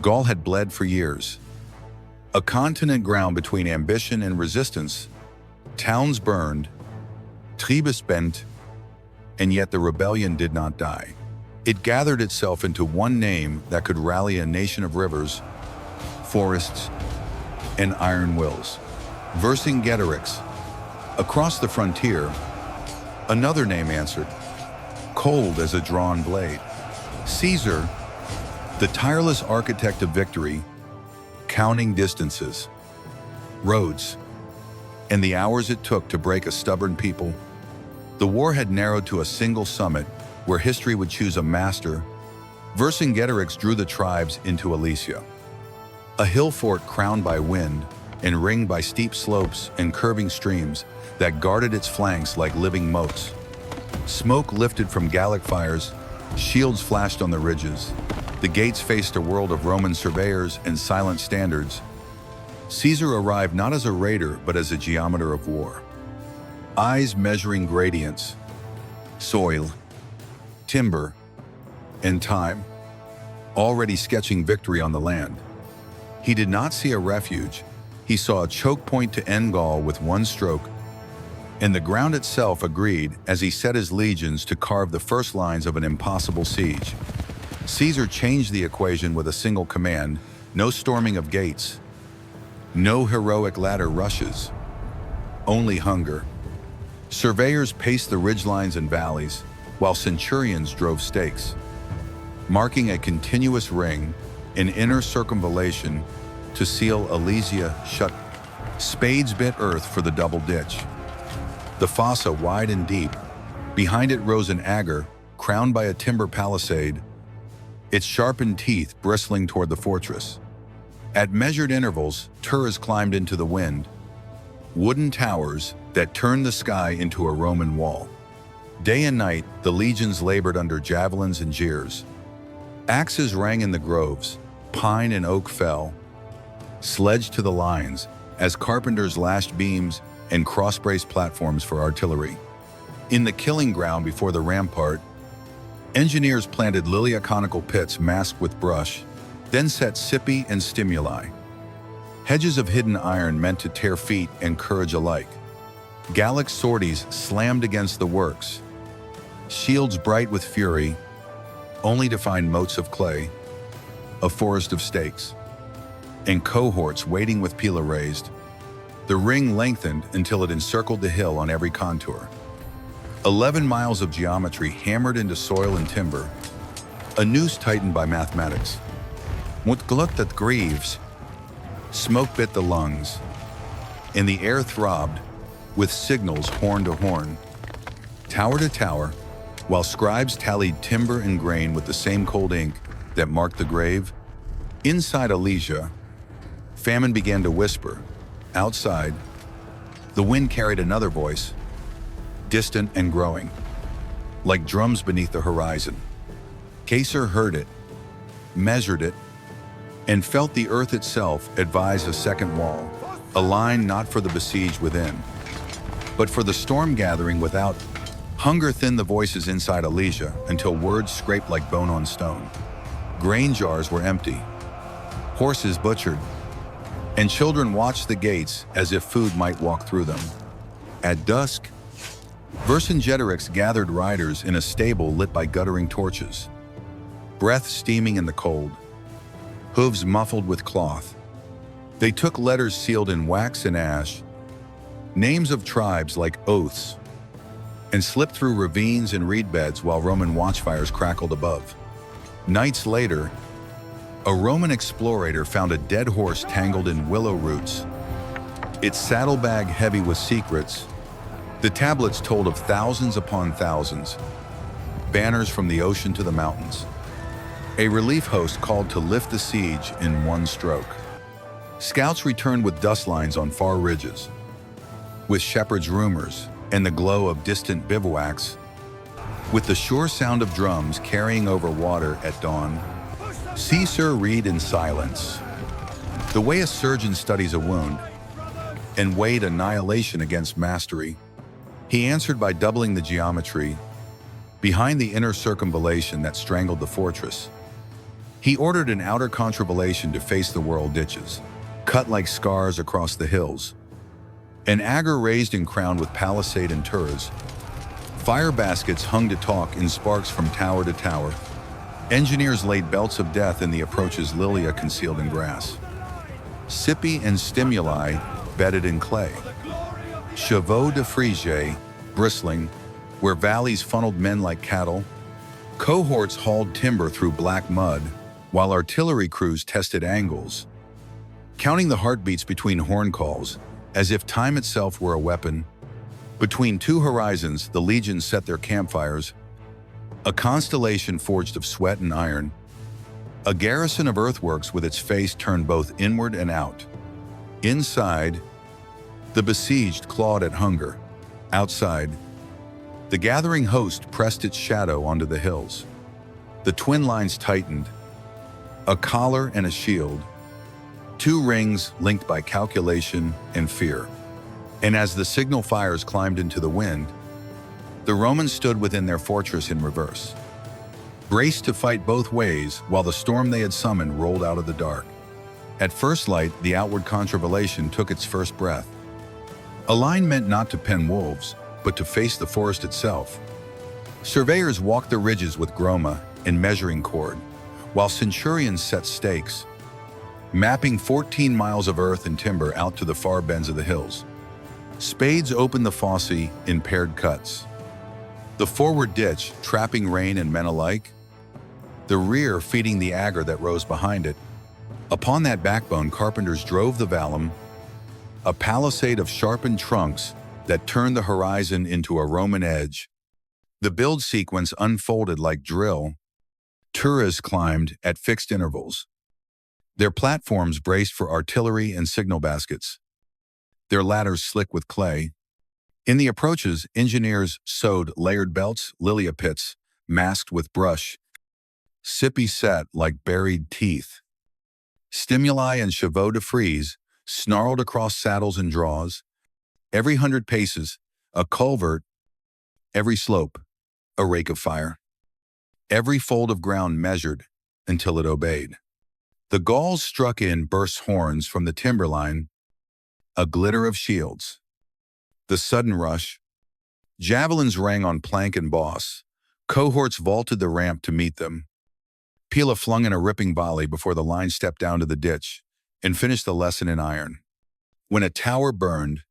Gaul had bled for years. A continent ground between ambition and resistance, towns burned, tribes bent, and yet the rebellion did not die. It gathered itself into one name that could rally a nation of rivers, forests, and iron wills. Vercingetorix. Across the frontier, another name answered, cold as a drawn blade. Caesar, the tireless architect of victory, counting distances, roads, and the hours it took to break a stubborn people. The war had narrowed to a single summit where history would choose a master. Vercingetorix drew the tribes into Alesia, a hill fort crowned by wind and ringed by steep slopes and curving streams that guarded its flanks like living moats. Smoke lifted from Gallic fires, shields flashed on the ridges. The gates faced a world of Roman surveyors and silent standards. Caesar arrived not as a raider, but as a geometer of war. Eyes measuring gradients, soil, timber, and time, already sketching victory on the land. He did not see a refuge. He saw a choke point to end Gaul with one stroke, and the ground itself agreed as he set his legions to carve the first lines of an impossible siege. Caesar changed the equation with a single command: no storming of gates, no heroic ladder rushes, only hunger. Surveyors paced the ridgelines and valleys, while centurions drove stakes, marking a continuous ring, an inner circumvallation to seal Alesia shut. Spades bit earth for the double ditch. The fossa wide and deep. Behind it rose an agger, crowned by a timber palisade, its sharpened teeth bristling toward the fortress. At measured intervals, turrets climbed into the wind, wooden towers that turned the sky into a Roman wall. Day and night, the legions labored under javelins and jeers. Axes rang in the groves, pine and oak fell, sledged to the lines as carpenters lashed beams and cross-braced platforms for artillery. In the killing ground before the rampart, engineers planted lily-conical pits masked with brush, then set sipi and stimuli, hedges of hidden iron meant to tear feet and courage alike. Gallic sorties slammed against the works, shields bright with fury, only to find moats of clay, a forest of stakes, and cohorts waiting with pila raised. The ring lengthened until it encircled the hill on every contour. 11 miles of geometry hammered into soil and timber, a noose tightened by mathematics. What glucked at greaves, smoke bit the lungs, and the air throbbed with signals horn to horn, tower to tower, while scribes tallied timber and grain with the same cold ink that marked the grave. Inside Alesia, famine began to whisper. Outside, the wind carried another voice, distant and growing, like drums beneath the horizon. Caesar heard it, measured it, and felt the earth itself advise a second wall, a line not for the besieged within, but for the storm gathering without. Hunger thinned the voices inside Alesia until words scraped like bone on stone. Grain jars were empty, horses butchered, and children watched the gates as if food might walk through them. At dusk, Vercingetorix gathered riders in a stable lit by guttering torches, breath steaming in the cold, hooves muffled with cloth. They took letters sealed in wax and ash, names of tribes like oaths, and slipped through ravines and reed beds while Roman watchfires crackled above. Nights later, a Roman explorator found a dead horse tangled in willow roots, its saddlebag heavy with secrets. The tablets told of thousands upon thousands, banners from the ocean to the mountains. A relief host called to lift the siege in one stroke. Scouts returned with dust lines on far ridges, with shepherds' rumors and the glow of distant bivouacs, with the sure sound of drums carrying over water at dawn. Caesar read in silence, the way a surgeon studies a wound, and weighed annihilation against mastery. He answered by doubling the geometry behind the inner circumvallation that strangled the fortress. He ordered an outer contravallation to face the world ditches, cut like scars across the hills. An agger raised and crowned with palisade and turrets. Fire baskets hung to talk in sparks from tower to tower. Engineers laid belts of death in the approaches, Lilia concealed in grass. Scipi and stimuli bedded in clay. Chevaux de frise, bristling, where valleys funneled men like cattle. Cohorts hauled timber through black mud, while artillery crews tested angles, counting the heartbeats between horn calls, as if time itself were a weapon. Between two horizons, the legions set their campfires, a constellation forged of sweat and iron, a garrison of earthworks with its face turned both inward and out. Inside, the besieged clawed at hunger. Outside, the gathering host pressed its shadow onto the hills. The twin lines tightened, a collar and a shield, two rings linked by calculation and fear. And as the signal fires climbed into the wind, the Romans stood within their fortress in reverse, braced to fight both ways while the storm they had summoned rolled out of the dark. At first light, the outward contravallation took its first breath. A line meant not to pen wolves, but to face the forest itself. Surveyors walked the ridges with groma and measuring cord, while centurions set stakes, mapping 14 miles of earth and timber out to the far bends of the hills. Spades opened the fosse in paired cuts. The forward ditch, trapping rain and men alike. The rear feeding the agger that rose behind it. Upon that backbone, carpenters drove the vallum, a palisade of sharpened trunks that turned the horizon into a Roman edge. The build sequence unfolded like drill. Turrets climbed at fixed intervals, their platforms braced for artillery and signal baskets, their ladders slick with clay. In the approaches, engineers sewed layered belts, Lilia pits, masked with brush. Scipi sat like buried teeth. Stimuli and chevaux de frise snarled across saddles and draws. Every 100 paces, a culvert. Every slope, a rake of fire. Every fold of ground measured until it obeyed. The Gauls struck in burst horns from the timberline, a glitter of shields. The sudden rush. Javelins rang on plank and boss. Cohorts vaulted the ramp to meet them. Pila flung in a ripping volley before the line stepped down to the ditch and finished the lesson in iron. When a tower burned,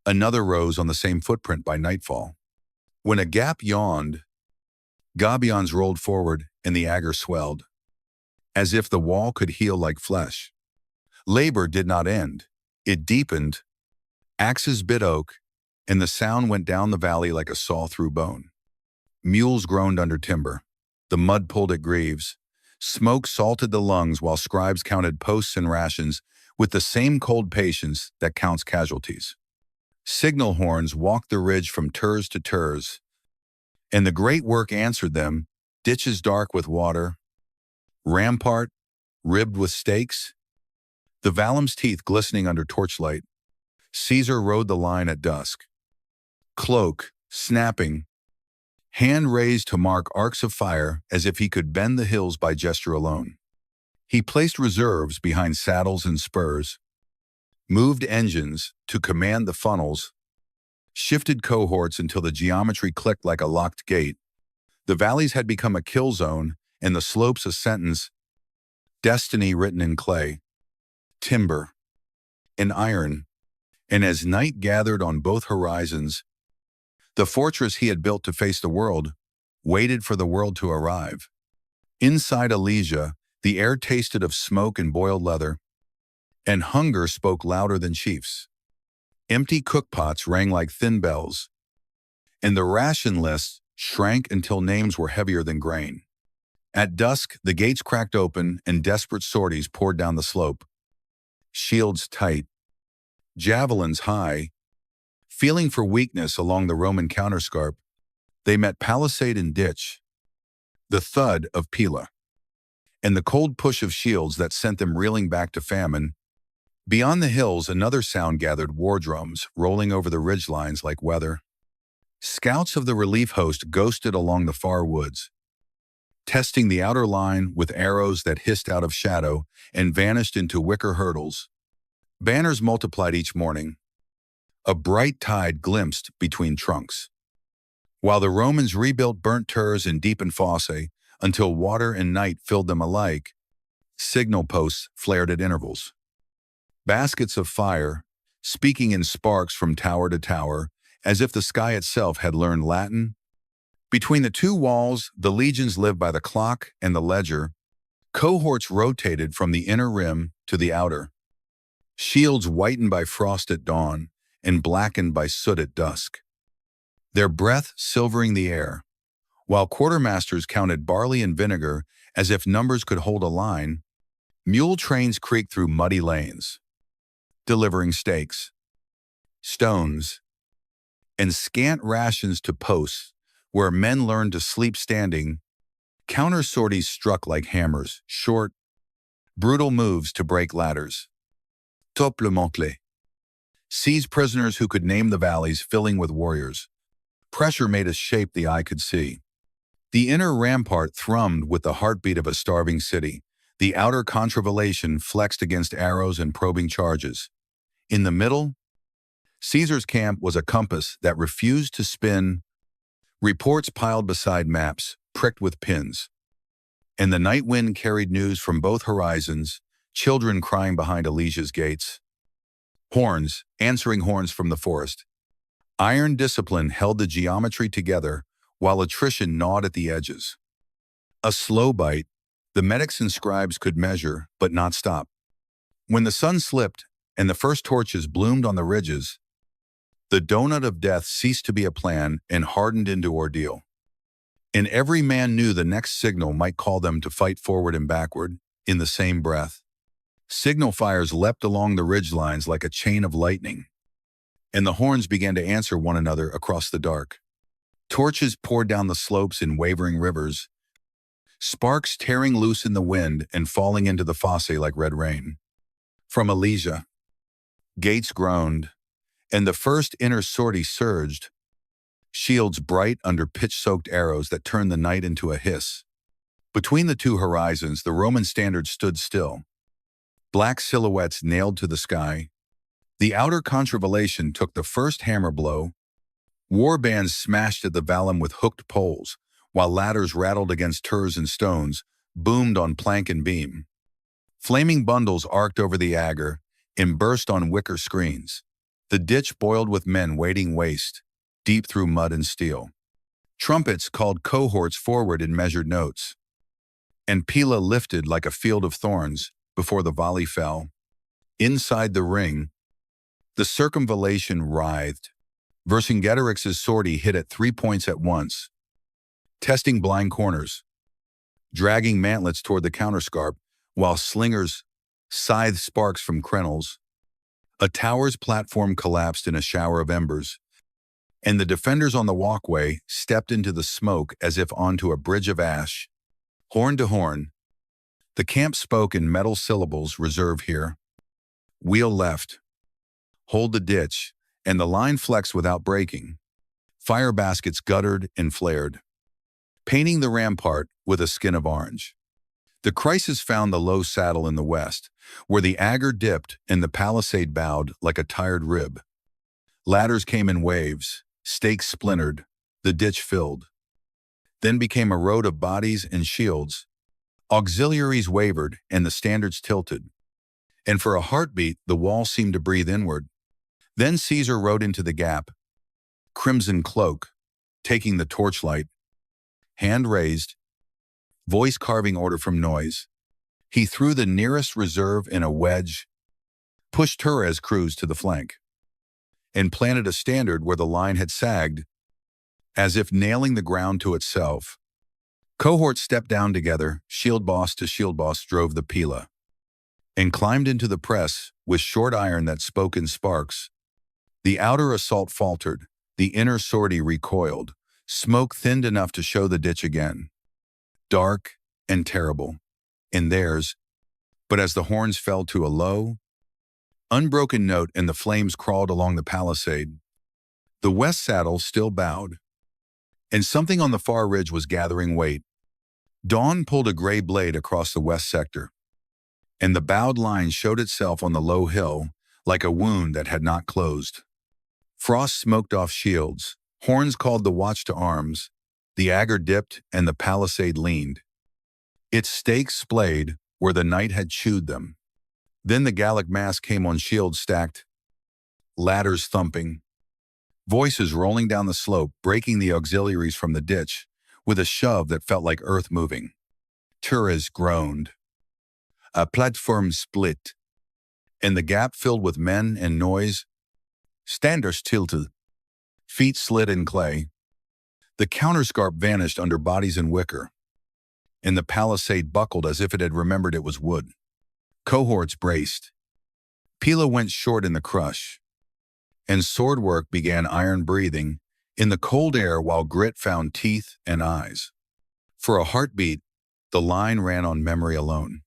another rose on the same footprint by nightfall. When a gap yawned, gabions rolled forward and the agger swelled, as if the wall could heal like flesh. Labor did not end. It deepened. Axes bit oak, and the sound went down the valley like a saw through bone. Mules groaned under timber. The mud pulled at greaves. Smoke salted the lungs while scribes counted posts and rations with the same cold patience that counts casualties. Signal horns walked the ridge from turs to turs, and the great work answered them, ditches dark with water, rampart ribbed with stakes, the vallum's teeth glistening under torchlight. Caesar rode the line at dusk. Cloak, snapping, hand raised to mark arcs of fire as if he could bend the hills by gesture alone. He placed reserves behind saddles and spurs, moved engines to command the funnels, shifted cohorts until the geometry clicked like a locked gate. The valleys had become a kill zone and the slopes a sentence, destiny written in clay, timber, and iron. And as night gathered on both horizons, the fortress he had built to face the world waited for the world to arrive. Inside Alesia, the air tasted of smoke and boiled leather, and hunger spoke louder than chiefs. Empty cookpots rang like thin bells, and the ration lists shrank until names were heavier than grain. At dusk, the gates cracked open and desperate sorties poured down the slope. Shields tight, javelins high. Feeling for weakness along the Roman counterscarp, they met palisade and ditch, the thud of Pila, and the cold push of shields that sent them reeling back to famine. Beyond the hills, another sound gathered, war drums rolling over the ridgelines like weather. Scouts of the relief host ghosted along the far woods, testing the outer line with arrows that hissed out of shadow and vanished into wicker hurdles. Banners multiplied each morning. A bright tide glimpsed between trunks. While the Romans rebuilt burnt turrets and deepened fossae until water and night filled them alike, signal posts flared at intervals. Baskets of fire, speaking in sparks from tower to tower, as if the sky itself had learned Latin. Between the two walls, the legions lived by the clock and the ledger. Cohorts rotated from the inner rim to the outer. Shields whitened by frost at dawn and blackened by soot at dusk. Their breath silvering the air, while quartermasters counted barley and vinegar as if numbers could hold a line. Mule trains creaked through muddy lanes, delivering stakes, stones, and scant rations to posts where men learned to sleep standing. Counter sorties struck like hammers, short, brutal moves to break ladders. Top le mantelet. Seized prisoners who could name the valleys filling with warriors. Pressure made a shape the eye could see. The inner rampart thrummed with the heartbeat of a starving city. The outer contravallation flexed against arrows and probing charges. In the middle, Caesar's camp was a compass that refused to spin. Reports piled beside maps, pricked with pins. And the night wind carried news from both horizons, children crying behind Alesia's gates. Horns, answering horns from the forest. Iron discipline held the geometry together, while attrition gnawed at the edges. A slow bite, the medics and scribes could measure, but not stop. When the sun slipped and the first torches bloomed on the ridges, the donut of death ceased to be a plan and hardened into ordeal. And every man knew the next signal might call them to fight forward and backward, in the same breath. Signal fires leapt along the ridgelines like a chain of lightning, and the horns began to answer one another across the dark. Torches poured down the slopes in wavering rivers, sparks tearing loose in the wind and falling into the fosse like red rain. From Alesia, gates groaned, and the first inner sortie surged, shields bright under pitch-soaked arrows that turned the night into a hiss. Between the two horizons, the Roman standard stood still, black silhouettes nailed to the sky. The outer contravallation took the first hammer blow. War bands smashed at the vallum with hooked poles, while ladders rattled against turrs and stones, boomed on plank and beam. Flaming bundles arced over the agger and burst on wicker screens. The ditch boiled with men wading waist, deep through mud and steel. Trumpets called cohorts forward in measured notes, and Pila lifted like a field of thorns before the volley fell. Inside the ring, the circumvallation writhed. Vercingetorix's sortie hit at 3 points at once, testing blind corners, dragging mantlets toward the counterscarp, while slingers scythed sparks from crenels. A tower's platform collapsed in a shower of embers, and the defenders on the walkway stepped into the smoke as if onto a bridge of ash. Horn to horn, the camp spoke in metal syllables reserved here. Wheel left, hold the ditch, and the line flexed without breaking. Fire baskets guttered and flared, painting the rampart with a skin of orange. The crisis found the low saddle in the west, where the agger dipped and the palisade bowed like a tired rib. Ladders came in waves, stakes splintered, the ditch filled. Then became a road of bodies and shields. Auxiliaries wavered and the standards tilted. And for a heartbeat, the wall seemed to breathe inward. Then Caesar rode into the gap, crimson cloak, taking the torchlight, hand raised, voice carving order from noise. He threw the nearest reserve in a wedge, pushed Turres crews to the flank, and planted a standard where the line had sagged, as if nailing the ground to itself. Cohorts stepped down together, shield boss to shield boss drove the Pila, and climbed into the press with short iron that spoke in sparks. The outer assault faltered, the inner sortie recoiled, smoke thinned enough to show the ditch again. Dark and terrible, in theirs, but as the horns fell to a low, unbroken note and the flames crawled along the palisade, the west saddle still bowed, and something on the far ridge was gathering weight. Dawn pulled a gray blade across the west sector, and the bowed line showed itself on the low hill like a wound that had not closed. Frost smoked off shields, horns called the watch to arms, the agger dipped and the palisade leaned. Its stakes splayed where the night had chewed them. Then the Gallic mass came on shields stacked, ladders thumping, voices rolling down the slope, breaking the auxiliaries from the ditch with a shove that felt like earth moving. Turres groaned. A platform split, and the gap filled with men and noise. Standards tilted, feet slid in clay. The counterscarp vanished under bodies in wicker, and the palisade buckled as if it had remembered it was wood. Cohorts braced. Pila went short in the crush, and swordwork began iron breathing in the cold air while grit found teeth and eyes. For a heartbeat, the line ran on memory alone.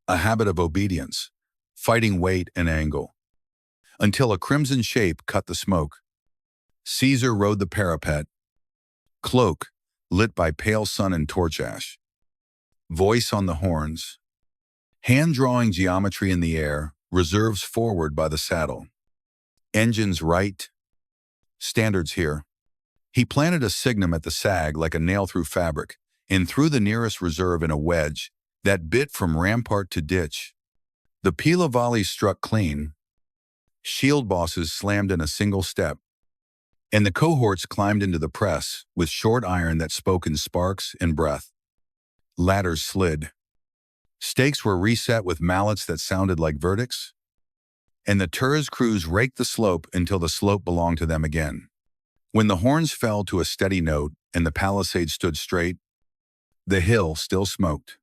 A habit of obedience, fighting weight and angle, until a crimson shape cut the smoke. Caesar rode the parapet, cloak lit by pale sun and torch ash, voice on the horns, hand-drawing geometry in the air, reserves forward by the saddle. Engines right, standards here. He planted a signum at the sag like a nail through fabric, and threw the nearest reserve in a wedge that bit from rampart to ditch. The Pila volleys struck clean. Shield bosses slammed in a single step, and the cohorts climbed into the press with short iron that spoke in sparks and breath. Ladders slid. Stakes were reset with mallets that sounded like verdicts, and the Turres crews raked the slope until the slope belonged to them again. When the horns fell to a steady note and the palisade stood straight, the hill still smoked.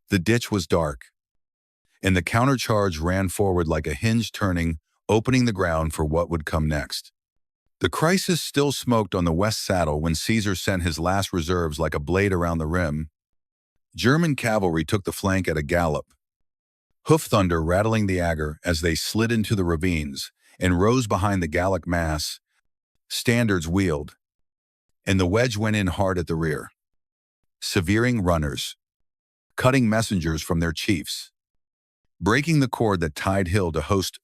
The ditch was dark, and the countercharge ran forward like a hinge turning, opening the ground for what would come next. The crisis still smoked on the west saddle when Caesar sent his last reserves like a blade around the rim. German cavalry took the flank at a gallop, hoof thunder rattling the agger as they slid into the ravines and rose behind the Gallic mass. Standards wheeled, and the wedge went in hard at the rear, severing runners, cutting messengers from their chiefs, breaking the cord that tied hill to host.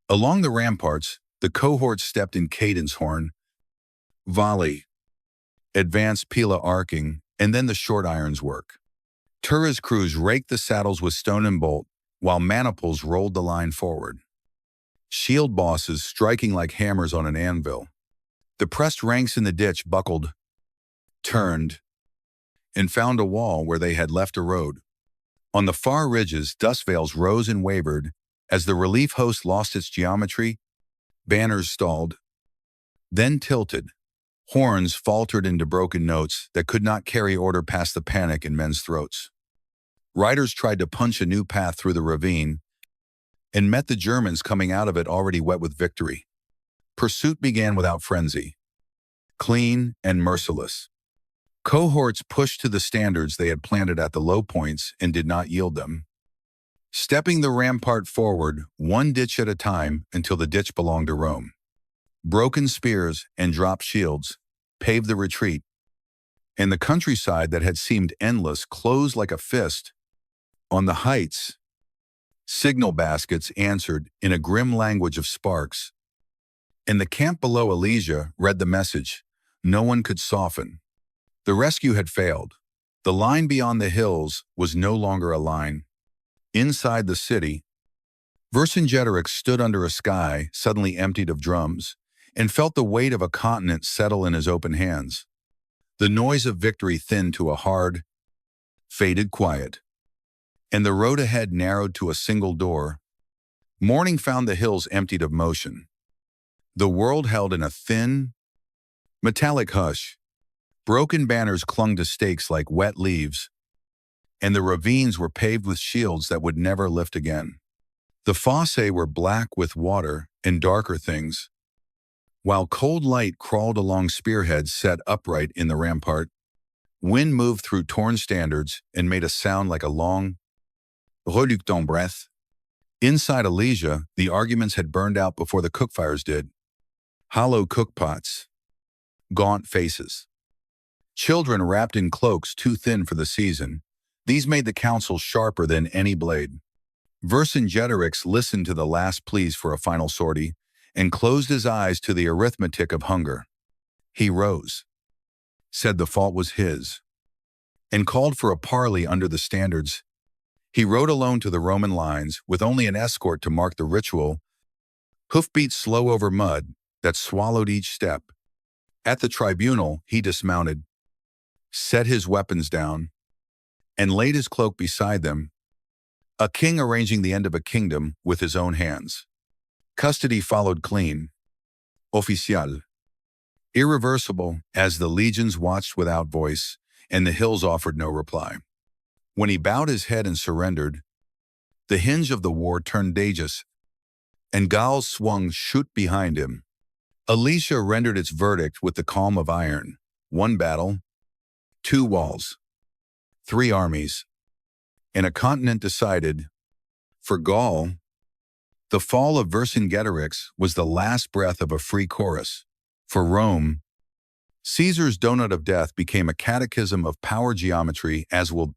Along the ramparts, the cohorts stepped in cadence horn, volley, advance Pila arcing, and then the short irons work. Turres crews raked the saddles with stone and bolt, while maniples rolled the line forward. Shield bosses striking like hammers on an anvil. The pressed ranks in the ditch buckled, turned, and found a wall where they had left a road. On the far ridges, dust veils rose and wavered as the relief host lost its geometry. Banners stalled, then tilted. Horns faltered into broken notes that could not carry order past the panic in men's throats. Riders tried to punch a new path through the ravine and met the Germans coming out of it already wet with victory. Pursuit began without frenzy, clean and merciless. Cohorts pushed to the standards they had planted at the low points and did not yield them, stepping the rampart forward one ditch at a time until the ditch belonged to Rome. Broken spears and dropped shields paved the retreat, and the countryside that had seemed endless closed like a fist. On the heights, signal baskets answered in a grim language of sparks, and the camp below Alesia read the message no one could soften. The rescue had failed. The line beyond the hills was no longer a line. Inside the city, Vercingetorix stood under a sky suddenly emptied of drums and felt the weight of a continent settle in his open hands. The noise of victory thinned to a hard, faded quiet, and the road ahead narrowed to a single door. Morning found the hills emptied of motion. The world held in a thin, metallic hush. Broken banners clung to stakes like wet leaves, and the ravines were paved with shields that would never lift again. The fossae were black with water and darker things, while cold light crawled along spearheads set upright in the rampart. Wind moved through torn standards and made a sound like a long, reluctant breath. Inside Alesia, the arguments had burned out before the cookfires did. Hollow cookpots, gaunt faces, Children wrapped in cloaks too thin for the season. These made the council sharper than any blade. Vercingetorix listened to the last pleas for a final sortie and closed his eyes to the arithmetic of hunger. He rose, said the fault was his, and called for a parley under the standards. He rode alone to the Roman lines with only an escort to mark the ritual, hoofbeats slow over mud that swallowed each step. At the tribunal, he dismounted, set his weapons down, and laid his cloak beside them, a king arranging the end of a kingdom with his own hands. Custody followed clean, oficial, irreversible, as the legions watched without voice and the hills offered no reply. When he bowed his head and surrendered, the hinge of the war turned dangerous, and Gauls swung shoot behind him. Alesia rendered its verdict with the calm of iron. 1 battle, 2 walls, 3 armies, and a continent decided. For Gaul, the fall of Vercingetorix was the last breath of a free chorus. For Rome, Caesar's donut of death became a catechism of power geometry, as will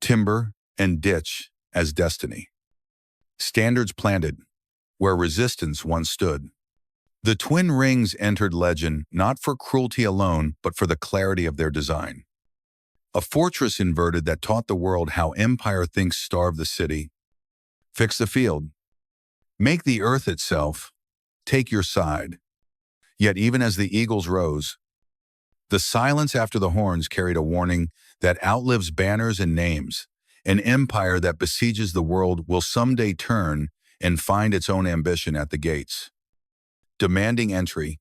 timber and ditch as destiny. Standards planted where resistance once stood. The twin rings entered legend not for cruelty alone, but for the clarity of their design. A fortress inverted that taught the world how empire thinks: starve the city, fix the field, make the earth itself, take your side. Yet even as the eagles rose, the silence after the horns carried a warning that outlives banners and names. An empire that besieges the world will someday turn and find its own ambition at the gates, demanding entry.